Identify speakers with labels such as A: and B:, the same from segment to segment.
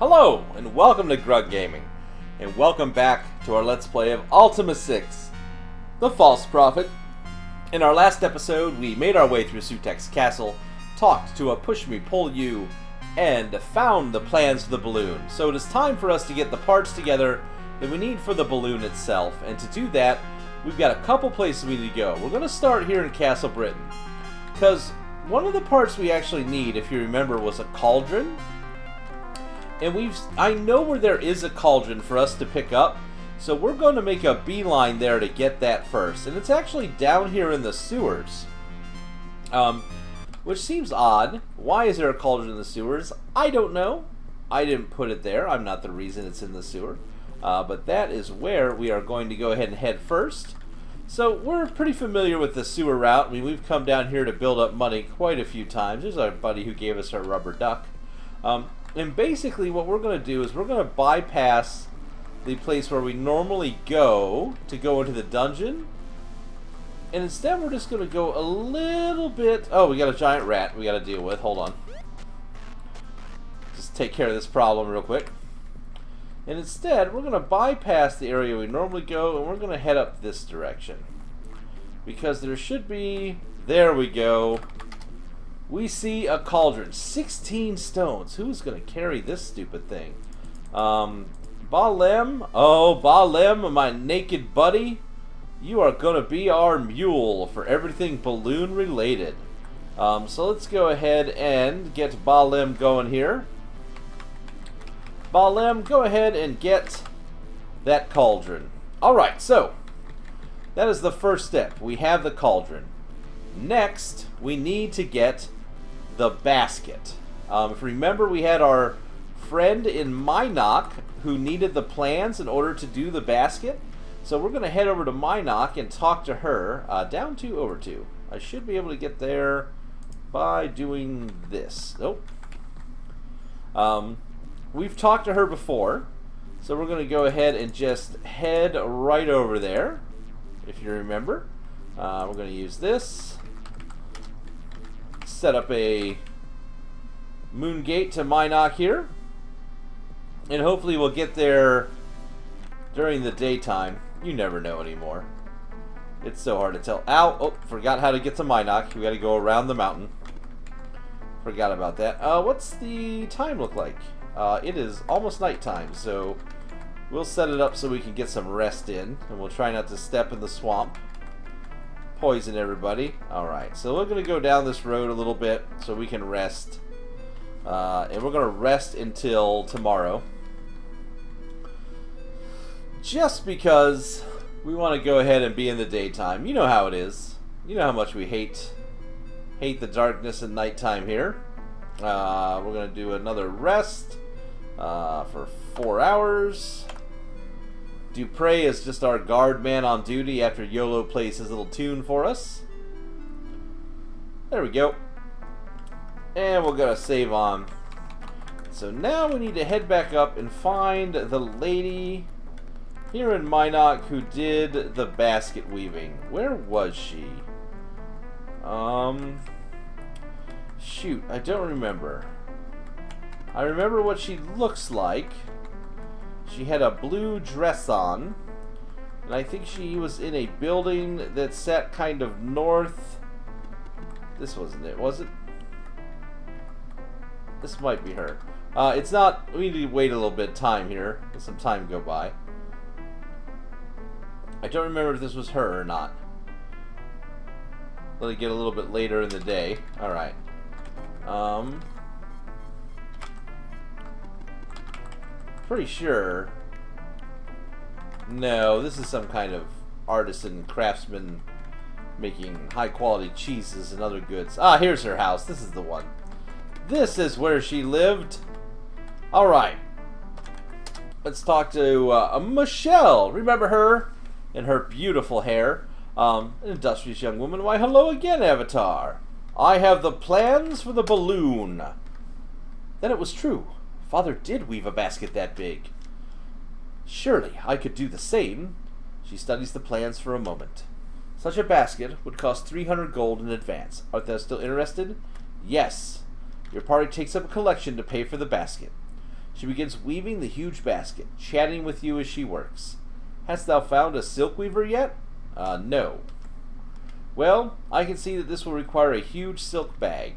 A: Hello, and welcome to Grug Gaming, and welcome back to our Let's Play of Ultima 6, The False Prophet. In our last episode, we made our way through Sutek's castle, talked to a push-me-pull-you, and found the plans for the balloon. So it is time for us to get the parts together that we need for the balloon itself, and to do that, we've got a couple places we need to go. We're going to start here in Castle Britain, because one of the parts we actually need, if you remember, was a cauldron. And I know where there is a cauldron for us to pick up, so we're going to make a beeline there to get that first. And it's actually down here in the sewers, which seems odd. Why is there a cauldron in the sewers? I don't know. I didn't put it there. I'm not the reason it's in the sewer. But that is where we are going to go ahead and head first. So we're pretty familiar with the sewer route. I mean, we've come down here to build up money quite a few times. There's our buddy who gave us our rubber duck. And basically what we're going to do is we're going to bypass the place where we normally go to go into the dungeon. And instead we're just going to go a little bit... Oh, we got a giant rat we got to deal with. Hold on. Just take care of this problem real quick. And instead we're going to bypass the area we normally go, and we're going to head up this direction. Because there should be... There we go. We see a cauldron. 16 stones. Who's going to carry this stupid thing? Balem? Oh, Balem, my naked buddy. You are going to be our mule for everything balloon related. So let's go ahead and get Balem going here. Balem, go ahead and get that cauldron. Alright, so that is the first step. We have the cauldron. Next, we need to get the basket. If you remember, we had our friend in Minok who needed the plans in order to do the basket. So we're going to head over to Minok and talk to her. Down 2, over 2. I should be able to get there by doing this. Nope. We've talked to her before, so we're going to go ahead and just head right over there, if you remember. We're going to use this. Set up a moon gate to Minok here, and hopefully we'll get there during the daytime. You never know anymore. It's so hard to tell. Ow! Oh, forgot how to get to Minok. We got to go around the mountain. Forgot about that. What's the time look like? It is almost nighttime, so we'll set it up so we can get some rest in, and we'll try not to step in the swamp. Poison everybody. Alright, so we're going to go down this road a little bit so we can rest. And we're going to rest until tomorrow. Just because we want to go ahead and be in the daytime. You know how it is. You know how much we hate the darkness and nighttime here. We're going to do another rest for 4 hours. Dupre is just our guard man on duty after YOLO plays his little tune for us. There we go. And we're going to save on. So now we need to head back up and find the lady here in Minok who did the basket weaving. Where was she? Shoot, I don't remember. I remember what she looks like. She had a blue dress on, and I think she was in a building that sat kind of north. This wasn't it, was it? This might be her. It's not. We need to wait a little bit of time here. Let some time go by. I don't remember if this was her or not. Let it get a little bit later in the day. Alright. Pretty sure. No, this is some kind of artisan craftsman making high quality cheeses and other goods. Ah, here's her house. This is the one. This is where she lived. Alright. Let's talk to Michelle. Remember her? And her beautiful hair. An industrious young woman. Why, hello again, Avatar. I have the plans for the balloon. Then it was true. Father did weave a basket that big. Surely I could do the same. She studies the plans for a moment. Such a basket would cost 300 gold in advance. Art thou still interested? Yes. Your party takes up a collection to pay for the basket. She begins weaving the huge basket, chatting with you as she works. Hast thou found a silk weaver yet? No. Well, I can see that this will require a huge silk bag.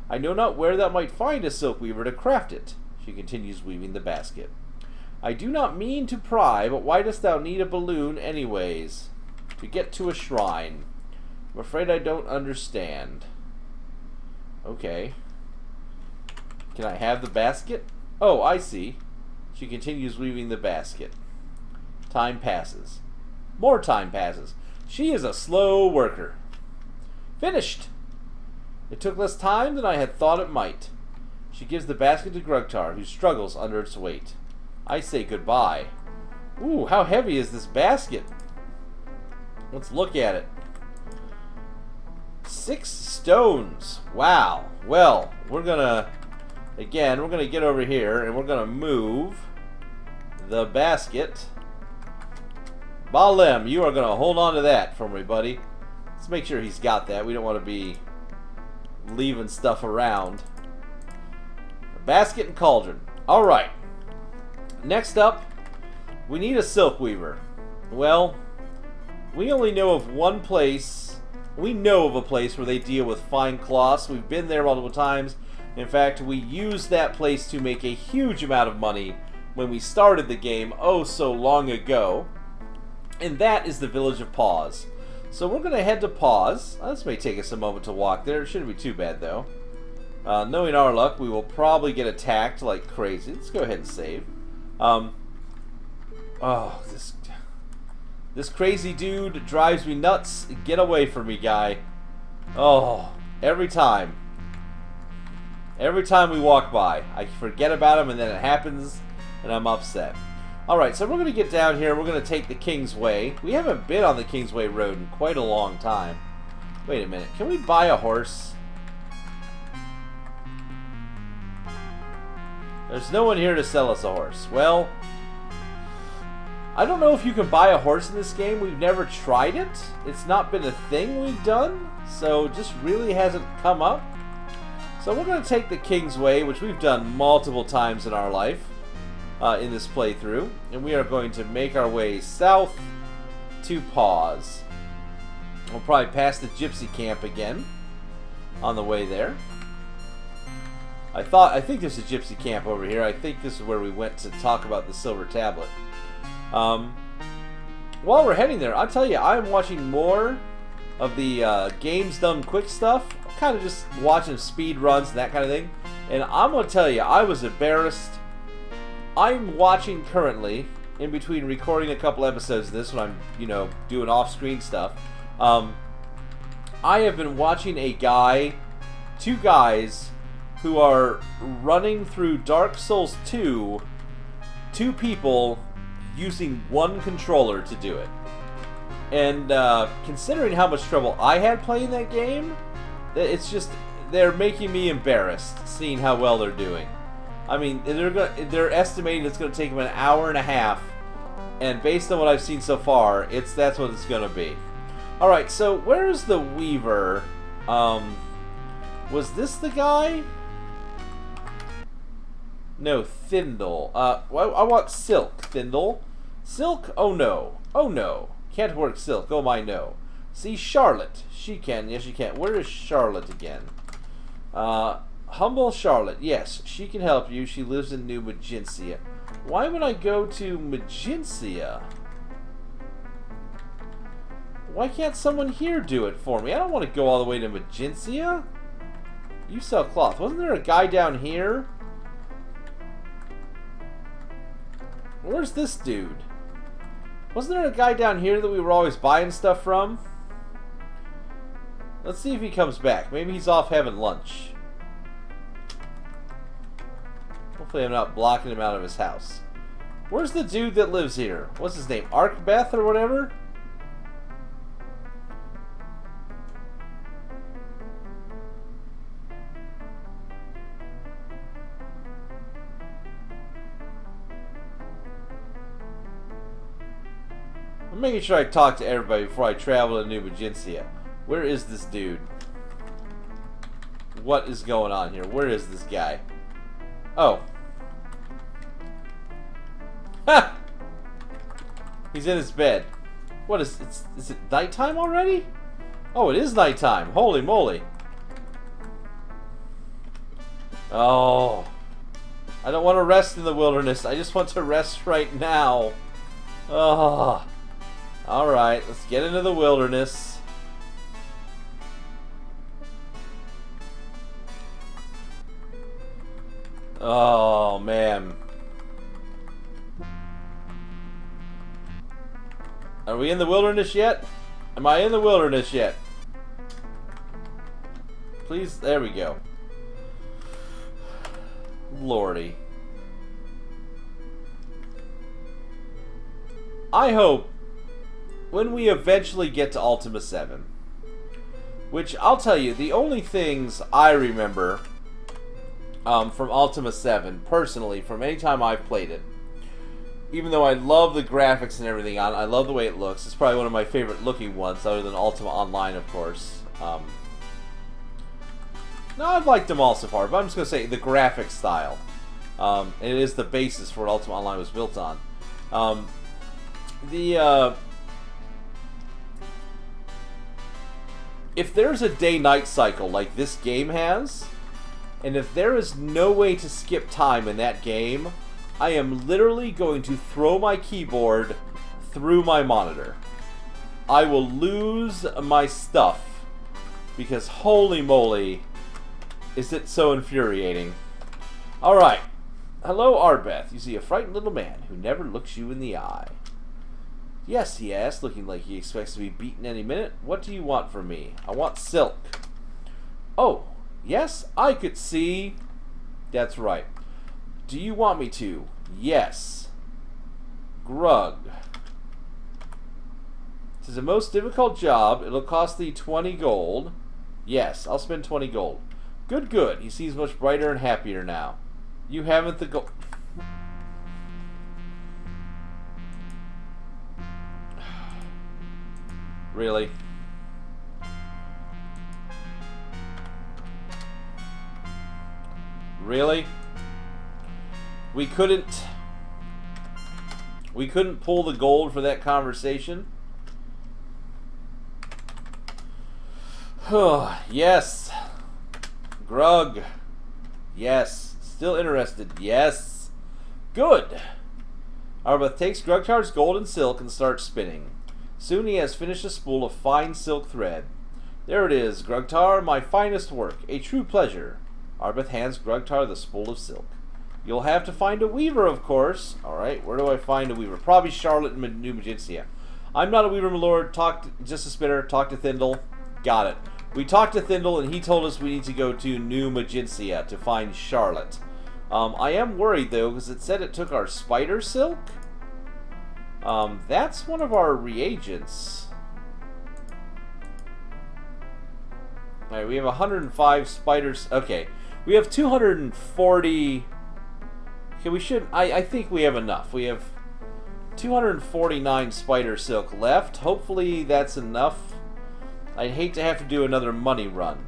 A: I know not where thou might find a silk weaver to craft it. She continues weaving the basket. I do not mean to pry, but why dost thou need a balloon anyways? To get to a shrine. I'm afraid I don't understand. Okay. Can I have the basket? Oh, I see. She continues weaving the basket. Time passes. More time passes. She is a slow worker. Finished! It took less time than I had thought it might. She gives the basket to Grugtar, who struggles under its weight. I say goodbye. Ooh, how heavy is this basket? Let's look at it. 6 stones. Wow. Well, we're gonna get over here and we're gonna move the basket. Balem, you are gonna hold on to that for me, buddy. Let's make sure he's got that. We don't want to be leaving stuff around. Basket and cauldron. Alright. Next up, we need a silk weaver. Well, we only know of one place. We know of a place where they deal with fine cloths. We've been there multiple times. In fact, we used that place to make a huge amount of money when we started the game oh so long ago. And that is the village of Paws. So we're going to head to Paws. This may take us a moment to walk there. It shouldn't be too bad, though. Knowing our luck, we will probably get attacked like crazy. Let's go ahead and save. Oh, this crazy dude drives me nuts. Get away from me, guy. Oh, every time we walk by, I forget about him, and then it happens, and I'm upset. Alright, so we're going to get down here. We're going to take the King's Way. We haven't been on the King's Way road in quite a long time. Wait a minute. Can we buy a horse? There's no one here to sell us a horse. Well, I don't know if you can buy a horse in this game. We've never tried it. It's not been a thing we've done, so it just really hasn't come up. So we're going to take the King's Way, which we've done multiple times in our life in this playthrough, and we are going to make our way south to Paws. We'll probably pass the gypsy camp again on the way there. I think there's a gypsy camp over here. I think this is where we went to talk about the silver tablet. While we're heading there, I'll tell you, I'm watching more of the games done quick stuff. Kind of just watching speed runs and that kind of thing. And I'm going to tell you, I was embarrassed. I'm watching currently, in between recording a couple episodes of this when I'm, doing off-screen stuff. I have been watching two guys who are running through Dark Souls 2, two people using one controller to do it. And considering how much trouble I had playing that game, it's just, they're making me embarrassed seeing how well they're doing. I mean, they're estimating it's going to take them an hour and a half, and based on what I've seen so far, that's what it's going to be. Alright, so where's the Weaver? Was this the guy? No, Thindle. I want Silk, Thindle. Silk? Oh no. Oh no. Can't work Silk. Oh my no. See, Charlotte. She can. Yes, she can. Where is Charlotte again? Humble Charlotte. Yes, she can help you. She lives in New Magencia. Why would I go to Magencia? Why can't someone here do it for me? I don't want to go all the way to Magencia. You sell cloth. Wasn't there a guy down here? Where's this dude? Wasn't there a guy down here that we were always buying stuff from? Let's see if he comes back. Maybe he's off having lunch. Hopefully I'm not blocking him out of his house. Where's the dude that lives here? What's his name? Arkbeth or whatever? I'm making sure I talk to everybody before I travel to New Magencia. Where is this dude? What is going on here? Where is this guy? Oh. Ha! He's in his bed. What is it nighttime already? Oh, it is nighttime. Holy moly. Oh. I don't want to rest in the wilderness. I just want to rest right now. Oh. Alright, let's get into the wilderness. Oh, man. Are we in the wilderness yet? Am I in the wilderness yet? Please, there we go. Lordy. I hope when we eventually get to Ultima 7, which I'll tell you, the only things I remember from Ultima 7, personally, from any time I've played it, even though I love the graphics and everything on it, I love the way it looks. It's probably one of my favorite looking ones, other than Ultima Online, of course. No, I've liked them all so far, but I'm just going to say the graphic style. It is the basis for what Ultima Online was built on. If there's a day-night cycle like this game has, and if there is no way to skip time in that game, I am literally going to throw my keyboard through my monitor. I will lose my stuff, because holy moly, is it so infuriating. Alright. Hello, Arbeth. You see a frightened little man who never looks you in the eye. Yes, he asked, looking like he expects to be beaten any minute. What do you want from me? I want silk. Oh, yes, I could see. That's right. Do you want me to? Yes. Grug. It is the most difficult job. It'll cost thee 20 gold. Yes, I'll spend 20 gold. Good, good. He seems much brighter and happier now. You haven't the gold. Really? Really? We couldn't pull the gold for that conversation? Yes. Grug. Yes. Still interested. Yes. Good. Arbeth takes Grugtar's gold and silk and starts spinning. Soon he has finished a spool of fine silk thread. There it is, Grugtar, my finest work. A true pleasure. Arbeth hands Grugtar the spool of silk. You'll have to find a weaver, of course. Alright, where do I find a weaver? Probably Charlotte in New Magintia. I'm not a weaver, my lord. Just a spinner. Talk to Thindle. Got it. We talked to Thindle, and he told us we need to go to New Magintia to find Charlotte. I am worried, though, because it said it took our spider silk. That's one of our reagents. Alright, we have 105 spiders. Okay, we have 240. Okay, we should. I think we have enough. We have 249 spider silk left. Hopefully that's enough. I'd hate to have to do another money run.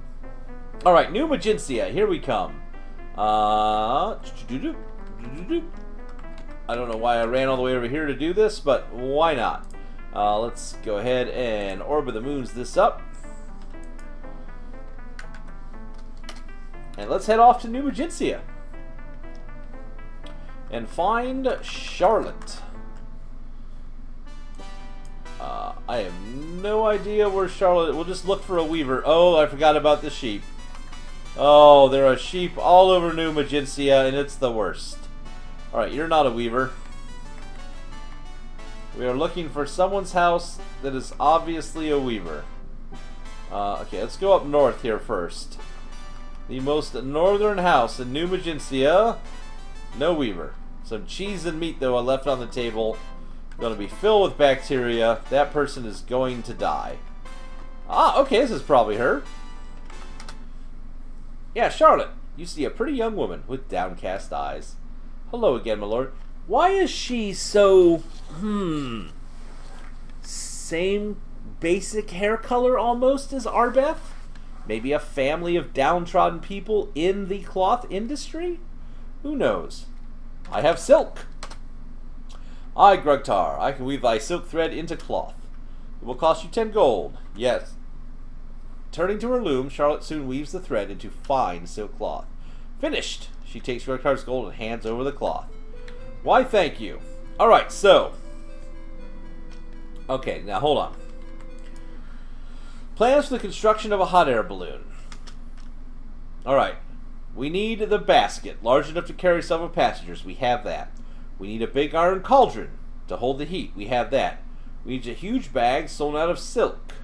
A: Alright, New Magintia, here we come. I don't know why I ran all the way over here to do this, but why not? Let's go ahead and Orb of the Moons this up. And let's head off to New Magintia. And find Charlotte. I have no idea where Charlotte... We'll just look for a weaver. Oh, I forgot about the sheep. Oh, there are sheep all over New Magintia, and it's the worst. Alright, you're not a weaver. We are looking for someone's house that is obviously a weaver. Okay, let's go up north here first. The most northern house in New Magintia. No weaver. Some cheese and meat, though, I left on the table. Going to be filled with bacteria. That person is going to die. Ah, okay, this is probably her. Yeah, Charlotte. You see a pretty young woman with downcast eyes. Hello again, my lord. Why is she so... Same basic hair color almost as Arbeth? Maybe a family of downtrodden people in the cloth industry? Who knows? I have silk. I, Grugtar, I can weave thy silk thread into cloth. It will cost you 10 gold. Yes. Turning to her loom, Charlotte soon weaves the thread into fine silk cloth. Finished! She takes Grugtar's gold and hands over the cloth. Why, thank you. Alright, so. Okay, now hold on. Plans for the construction of a hot air balloon. Alright. We need the basket, large enough to carry several passengers. We have that. We need a big iron cauldron to hold the heat. We have that. We need a huge bag sewn out of silk.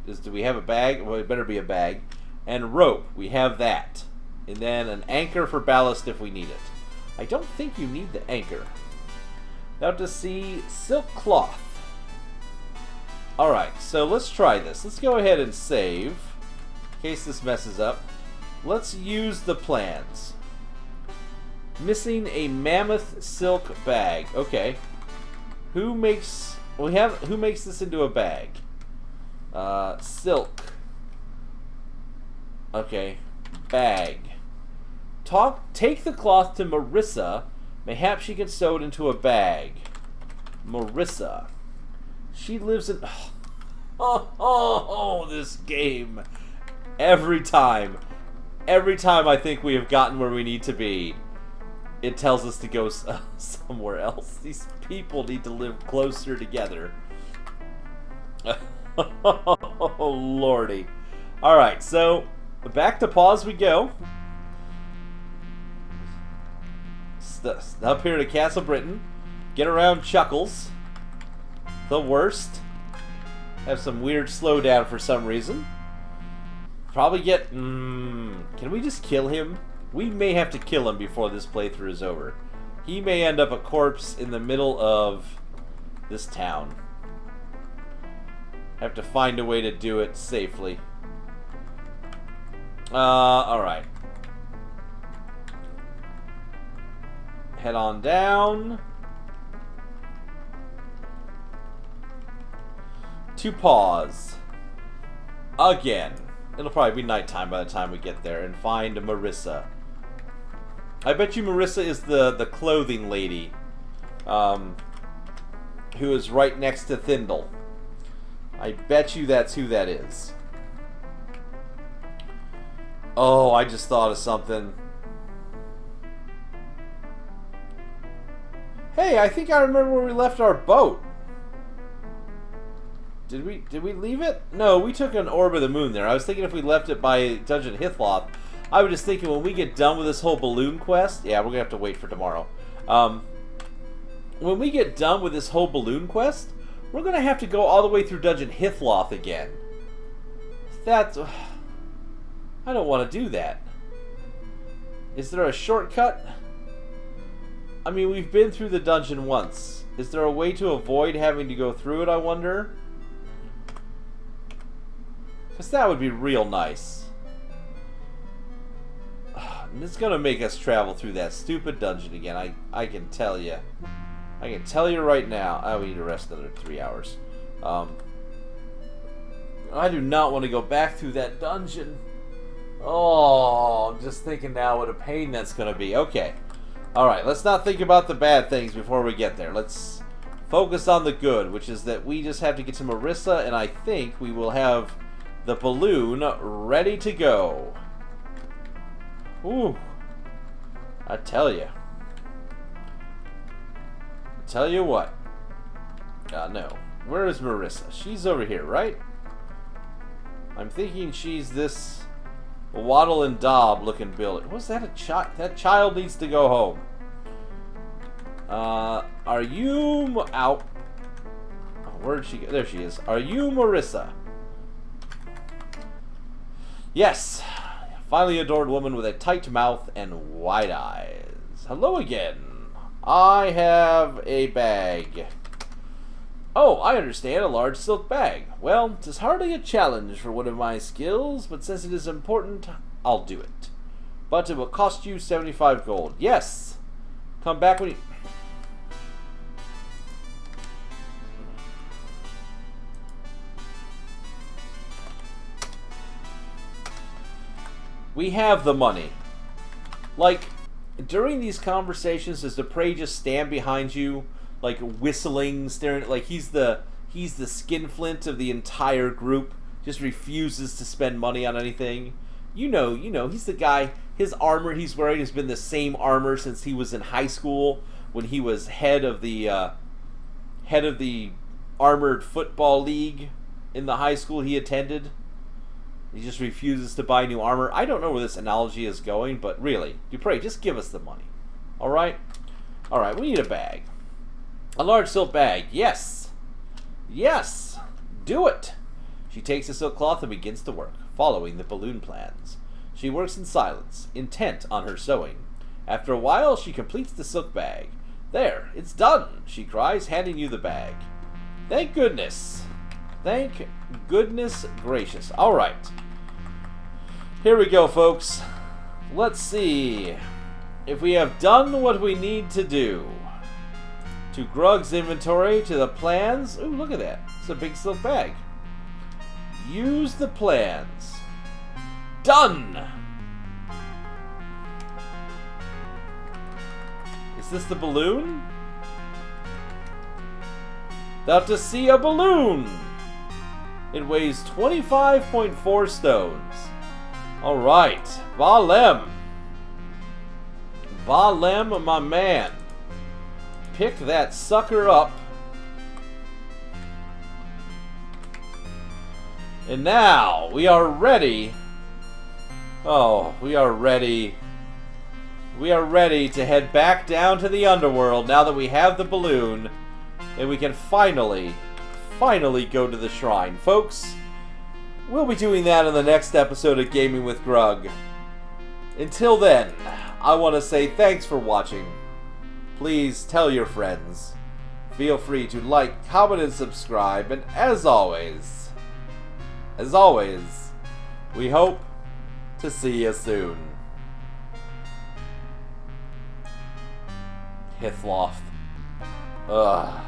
A: Do we have a bag? Well, it better be a bag. And rope. We have that. And then an anchor for ballast if we need it. I don't think you need the anchor. Now to see silk cloth. Alright, so let's try this. Let's go ahead and save. In case this messes up. Let's use the plans. Missing a mammoth silk bag. Okay. Who makes this into a bag? Silk. Okay. Bag. Take the cloth to Marisa. Mayhap she can sew it into a bag. Marisa. She lives in... Oh, this game. Every time I think we have gotten where we need to be, it tells us to go somewhere else. These people need to live closer together. Oh, lordy. Alright, so back to pause we go. Up here to Castle Britain. Get around Chuckles. The worst. Have some weird slowdown for some reason. Probably get... can we just kill him? We may have to kill him before this playthrough is over. He may end up a corpse in the middle of this town. Have to find a way to do it safely. Alright. Head on down. To pause. Again. It'll probably be nighttime by the time we get there and find Marisa. I bet you Marisa is the clothing lady. Who is right next to Thindle. I bet you that's who that is. Oh, I just thought of something. Hey, I think I remember where we left our boat. Did we leave it? No, we took an orb of the moon there. I was thinking if we left it by Dungeon Hithloth. I was just thinking when we get done with this whole balloon quest. Yeah, we're gonna have to wait for tomorrow. When we get done with this whole balloon quest, we're gonna have to go all the way through Dungeon Hithloth again. That's... I don't want to do that. Is there a shortcut? I mean, we've been through the dungeon once. Is there a way to avoid having to go through it, I wonder? Because that would be real nice. And it's going to make us travel through that stupid dungeon again. I can tell you. I can tell you right now. Oh, we need to rest another 3 hours. I do not want to go back through that dungeon. Oh, I'm just thinking now what a pain that's going to be. Okay. Alright, let's not think about the bad things before we get there. Let's focus on the good, which is that we just have to get to Marisa, and I think we will have the balloon ready to go. Ooh. I tell you. What. No. Where is Marisa? She's over here, right? I'm thinking she's this Waddle and Daub looking building. Was that a child? That child needs to go home. Are you out? Oh, where'd she go? There she is. Are you Marisa? Yes. Finally adored woman with a tight mouth and wide eyes. Hello again. I have a bag. Oh, I understand, a large silk bag. Well, 'tis hardly a challenge for one of my skills, but since it is important, I'll do it. But it will cost you 75 gold. Yes! Come back when you... We have the money. Like, during these conversations, does the prey just stand behind you like whistling, staring, like he's the skinflint of the entire group. Just refuses to spend money on anything. You know, he's the guy. His armor he's wearing has been the same armor since he was in high school when he was head of the armored football league in the high school he attended. He just refuses to buy new armor. I don't know where this analogy is going, but really, Dupre, just give us the money. All right? All right, we need a bag. A large silk bag. Yes. Yes. Do it. She takes the silk cloth and begins to work, following the balloon plans. She works in silence, intent on her sewing. After a while, she completes the silk bag. There, it's done, she cries, handing you the bag. Thank goodness. Thank goodness gracious. All right. Here we go, folks. Let's see if we have done what we need to do. To Grug's inventory, to the plans. Ooh, look at that. It's a big silk bag. Use the plans. Done! Is this the balloon? Thou to see a balloon! It weighs 25.4 stones. Alright. Valem. Valem, my man. Pick that sucker up. And now, we are ready. Oh, we are ready. We are ready to head back down to the underworld now that we have the balloon. And we can finally go to the shrine. Folks, we'll be doing that in the next episode of Gaming with Grug. Until then, I want to say thanks for watching. Please tell your friends. Feel free to like, comment, and subscribe. And as always, we hope to see you soon. Hithloth. Ugh.